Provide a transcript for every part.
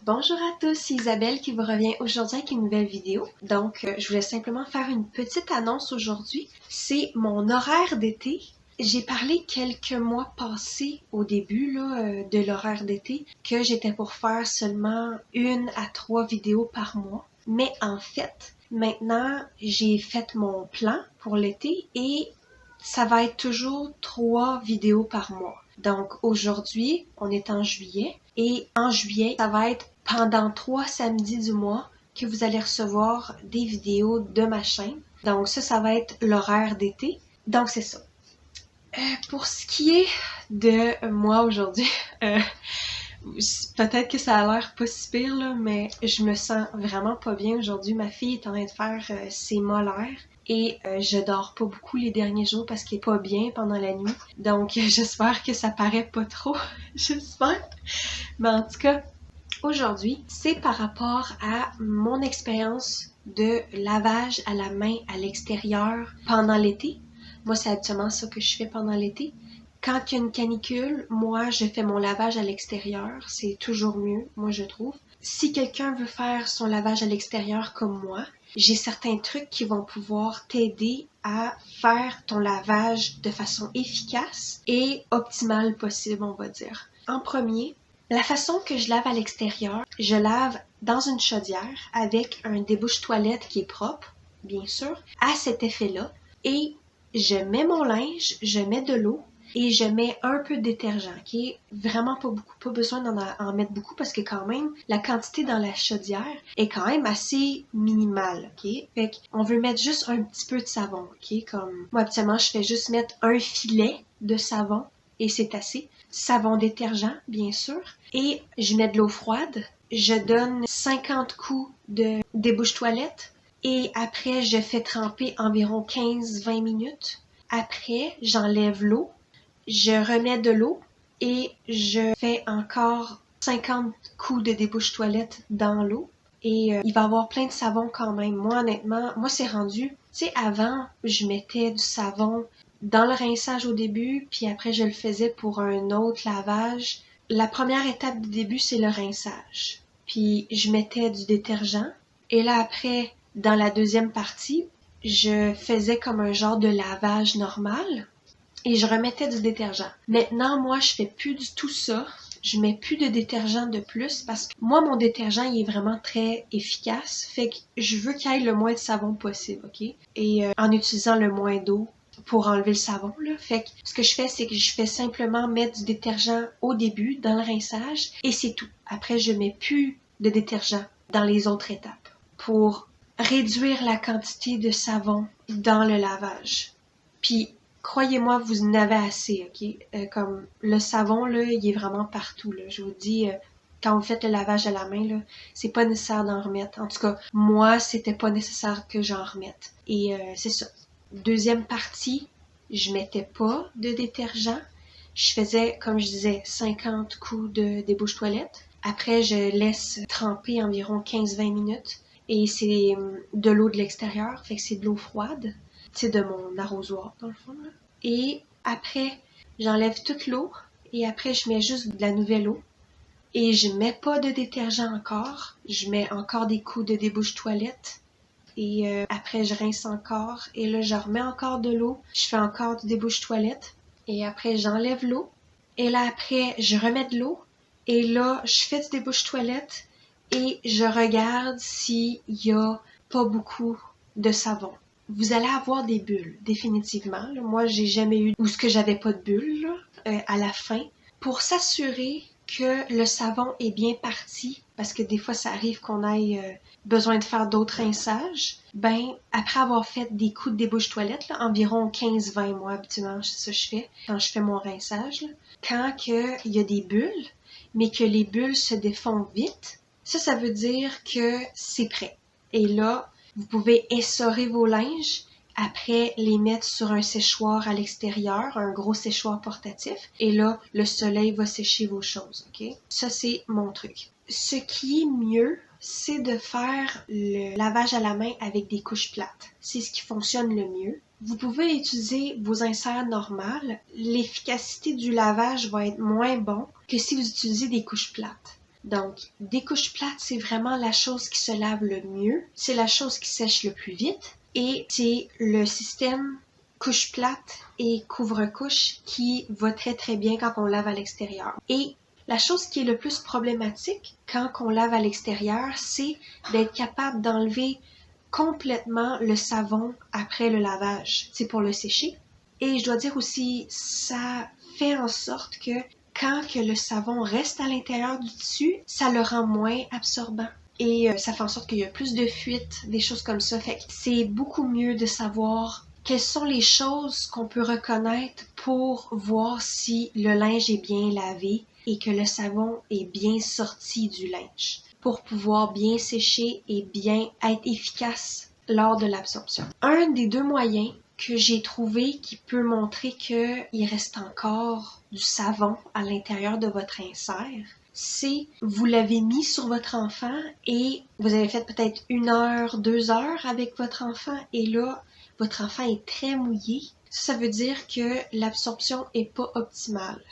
Bonjour à tous, c'est Isabelle qui vous revient aujourd'hui avec une nouvelle vidéo. Donc, je voulais simplement faire une petite annonce aujourd'hui. C'est mon horaire d'été. J'ai parlé quelques mois passés au début de l'horaire d'été que j'étais pour faire seulement 1 à 3 vidéos par mois. Mais en fait, maintenant, j'ai fait mon plan pour l'été et ça va être toujours 3 vidéos par mois. Donc aujourd'hui, on est en juillet et en juillet, ça va être pendant 3 samedis du mois que vous allez recevoir des vidéos de ma chaîne. Donc ça va être l'horaire d'été. Donc c'est ça. Pour ce qui est de moi aujourd'hui, peut-être que ça a l'air pas si pire, là, mais je me sens vraiment pas bien aujourd'hui. Ma fille est en train de faire ses molaires et je dors pas beaucoup les derniers jours parce qu'elle est pas bien pendant la nuit. Donc j'espère que ça paraît pas trop. J'espère. Mais en tout cas, aujourd'hui, c'est par rapport à mon expérience de lavage à la main à l'extérieur pendant l'été. Moi, c'est habituellement ça que je fais pendant l'été. Quand il y a une canicule, moi, je fais mon lavage à l'extérieur. C'est toujours mieux, moi, je trouve. Si quelqu'un veut faire son lavage à l'extérieur comme moi, j'ai certains trucs qui vont pouvoir t'aider à faire ton lavage de façon efficace et optimale possible, on va dire. En premier, la façon que je lave à l'extérieur, je lave dans une chaudière avec un débouche-toilette qui est propre, bien sûr, à cet effet-là. Et je mets mon linge, je mets de l'eau et je mets un peu de détergent, qui est vraiment pas beaucoup, pas besoin d'en mettre beaucoup parce que quand même, la quantité dans la chaudière est quand même assez minimale, ok? Fait qu'on veut mettre juste un petit peu de savon, ok? Comme, moi, habituellement, je fais juste mettre un filet de savon et c'est assez. Savon détergent, bien sûr. Et je mets de l'eau froide. Je donne 50 coups de débouche-toilette. Et après, je fais tremper environ 15-20 minutes. Après, j'enlève l'eau. Je remets de l'eau. Et je fais encore 50 coups de débouche-toilette dans l'eau. Et il va y avoir plein de savon quand même. Moi, honnêtement, moi, c'est rendu... Tu sais, avant, je mettais du savon dans le rinçage au début, puis après, je le faisais pour un autre lavage. La première étape du début, c'est le rinçage. Puis, je mettais du détergent. Et là, après, dans la deuxième partie, je faisais comme un genre de lavage normal et je remettais du détergent. Maintenant, moi, je fais plus du tout ça. Je mets plus de détergent de plus parce que moi, mon détergent, il est vraiment très efficace. Fait que je veux qu'il y ait le moins de savon possible, ok? Et en utilisant le moins d'eau pour enlever le savon, là. Fait que ce que je fais, c'est que je fais simplement mettre du détergent au début, dans le rinçage, et c'est tout. Après, je mets plus de détergent dans les autres étapes pour réduire la quantité de savon dans le lavage. Puis, croyez-moi, vous en avez assez, ok? Comme le savon, là, il est vraiment partout, là. Je vous dis, quand vous faites le lavage à la main, là, c'est pas nécessaire d'en remettre. En tout cas, moi, c'était pas nécessaire que j'en remette. Et c'est ça. Deuxième partie, je mettais pas de détergent. Je faisais, comme je disais, 50 coups de débouche-toilette. Après, je laisse tremper environ 15-20 minutes. Et c'est de l'eau de l'extérieur, fait que c'est de l'eau froide. C'est de mon arrosoir, dans le fond, là. Et après, j'enlève toute l'eau. Et après, je mets juste de la nouvelle eau. Et je mets pas de détergent encore. Je mets encore des coups de débouche-toilette. Et après, je rince encore. Et là, je remets encore de l'eau. Je fais encore du débouche-toilette. Et après, j'enlève l'eau. Et là, après, je remets de l'eau. Et là, je fais du débouche-toilette. Et je regarde s'il y a pas beaucoup de savon. Vous allez avoir des bulles, définitivement. Moi, j'ai jamais eu où ce que j'avais pas de bulles là, à la fin. Pour s'assurer que le savon est bien parti, parce que des fois, ça arrive qu'on ait besoin de faire d'autres rinçages, ben, après avoir fait des coups de débouche-toilette, là, environ 15-20 mois habituellement, c'est ça que je fais quand je fais mon rinçage, là, quand il y a des bulles, mais que les bulles se défont vite, ça veut dire que c'est prêt. Et là, vous pouvez essorer vos linges, après les mettre sur un séchoir à l'extérieur, un gros séchoir portatif, et là, le soleil va sécher vos choses, ok? Ça, c'est mon truc. Ce qui est mieux, c'est de faire le lavage à la main avec des couches plates. C'est ce qui fonctionne le mieux. Vous pouvez utiliser vos inserts normales. L'efficacité du lavage va être moins bon que si vous utilisez des couches plates. Donc, des couches plates, c'est vraiment la chose qui se lave le mieux. C'est la chose qui sèche le plus vite. Et c'est le système couche plate et couvre-couche qui va très très bien quand on lave à l'extérieur. Et la chose qui est le plus problématique quand on lave à l'extérieur, c'est d'être capable d'enlever complètement le savon après le lavage. C'est pour le sécher. Et je dois dire aussi, ça fait en sorte que quand que le savon reste à l'intérieur du tissu, ça le rend moins absorbant. Et ça fait en sorte qu'il y a plus de fuites, des choses comme ça. Fait que c'est beaucoup mieux de savoir quelles sont les choses qu'on peut reconnaître pour voir si le linge est bien lavé et que le savon est bien sorti du linge pour pouvoir bien sécher et bien être efficace lors de l'absorption. Un des deux moyens que j'ai trouvé qui peut montrer qu'il reste encore du savon à l'intérieur de votre insert, c'est vous l'avez mis sur votre enfant et vous avez fait peut-être 1 heure, 2 heures avec votre enfant et là, votre enfant est très mouillé. Ça veut dire que l'absorption est pas optimale.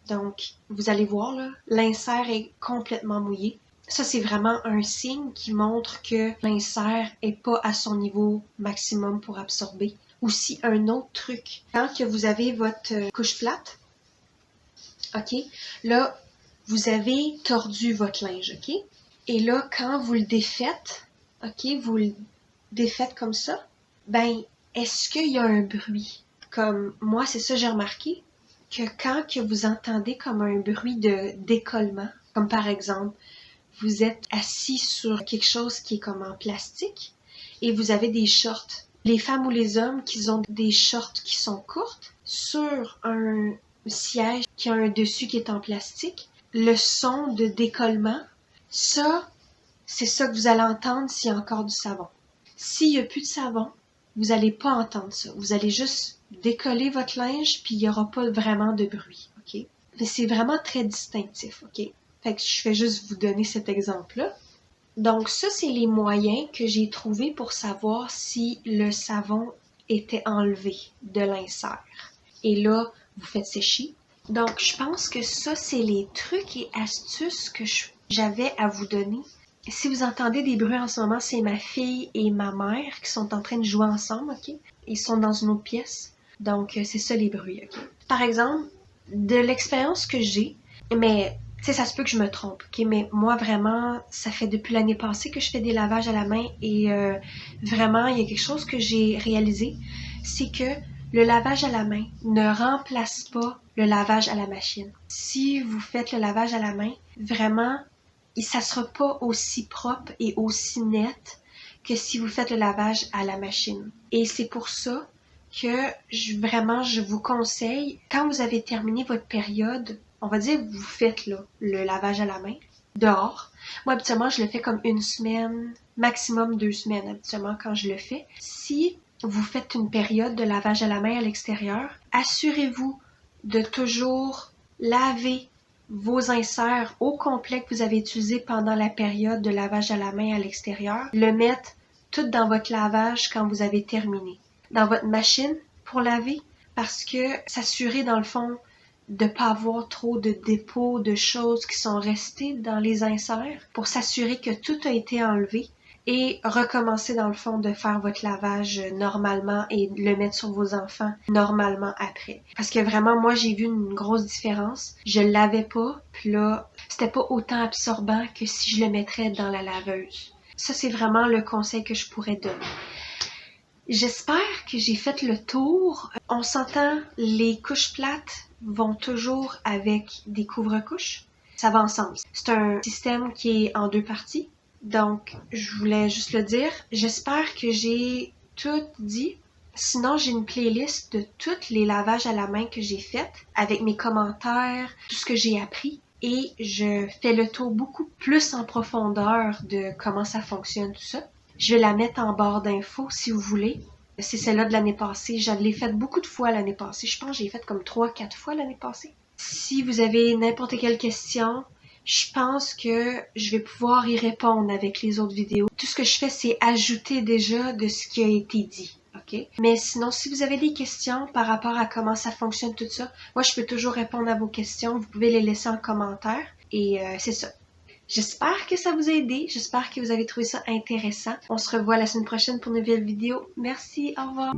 Donc, vous allez voir, là, l'insert est complètement mouillé. Ça, c'est vraiment un signe qui montre que l'insert est pas à son niveau maximum pour absorber. Aussi, un autre truc, quand que vous avez votre couche plate, ok, là, vous avez tordu votre linge, ok? Et là, quand vous le défaites, ok, vous le défaites comme ça, ben, est-ce qu'il y a un bruit? Comme moi, c'est ça j'ai remarqué, que quand que vous entendez comme un bruit de décollement, comme par exemple, vous êtes assis sur quelque chose qui est comme en plastique et vous avez des shorts. Les femmes ou les hommes qui ont des shorts qui sont courtes sur un siège qui a un dessus qui est en plastique, le son de décollement, ça, c'est ça que vous allez entendre s'il y a encore du savon. S'il n'y a plus de savon, vous n'allez pas entendre ça. Vous allez juste décoller votre linge puis il n'y aura pas vraiment de bruit, ok? Mais c'est vraiment très distinctif, ok? Fait que je vais juste vous donner cet exemple-là. Donc ça, c'est les moyens que j'ai trouvés pour savoir si le savon était enlevé de l'insert. Et là, vous faites sécher. Donc je pense que ça, c'est les trucs et astuces que j'avais à vous donner. Si vous entendez des bruits en ce moment, c'est ma fille et ma mère qui sont en train de jouer ensemble, ok? Ils sont dans une autre pièce. Donc c'est ça les bruits, ok? Par exemple, de l'expérience que j'ai, mais tu sais, ça se peut que je me trompe, ok? Mais moi, vraiment, ça fait depuis l'année passée que je fais des lavages à la main et vraiment, il y a quelque chose que j'ai réalisé, c'est que le lavage à la main ne remplace pas le lavage à la machine. Si vous faites le lavage à la main, vraiment, ça sera pas aussi propre et aussi net que si vous faites le lavage à la machine. Et c'est pour ça que je vous conseille, quand vous avez terminé votre période, on va dire vous faites là, le lavage à la main, dehors. Moi, habituellement, je le fais comme 1 semaine, maximum 2 semaines, habituellement, quand je le fais. Si vous faites une période de lavage à la main à l'extérieur, assurez-vous de toujours laver vos inserts au complet que vous avez utilisé pendant la période de lavage à la main à l'extérieur, le mettre tout dans votre lavage quand vous avez terminé. Dans votre machine pour laver, parce que s'assurer dans le fond de ne pas avoir trop de dépôts de choses qui sont restées dans les inserts pour s'assurer que tout a été enlevé et recommencer dans le fond de faire votre lavage normalement et le mettre sur vos enfants normalement après. Parce que vraiment, moi, j'ai vu une grosse différence. Je le lavais pas, puis là, c'était pas autant absorbant que si je le mettrais dans la laveuse. Ça, c'est vraiment le conseil que je pourrais donner. J'espère que j'ai fait le tour. On s'entend, les couches plates vont toujours avec des couvre-couches. Ça va ensemble. C'est un système qui est en 2 parties. Donc, je voulais juste le dire. J'espère que j'ai tout dit. Sinon, j'ai une playlist de tous les lavages à la main que j'ai faites avec mes commentaires, tout ce que j'ai appris. Et je fais le tour beaucoup plus en profondeur de comment ça fonctionne, tout ça. Je vais la mettre en barre d'infos si vous voulez. C'est celle-là de l'année passée. Je l'ai faite beaucoup de fois l'année passée. Je pense que j'ai fait comme 3-4 fois l'année passée. Si vous avez n'importe quelle question, je pense que je vais pouvoir y répondre avec les autres vidéos. Tout ce que je fais, c'est ajouter déjà de ce qui a été dit. Okay? Mais sinon, si vous avez des questions par rapport à comment ça fonctionne, tout ça, moi, je peux toujours répondre à vos questions. Vous pouvez les laisser en commentaire. Et c'est ça. J'espère que ça vous a aidé, j'espère que vous avez trouvé ça intéressant. On se revoit la semaine prochaine pour une nouvelle vidéo. Merci, au revoir!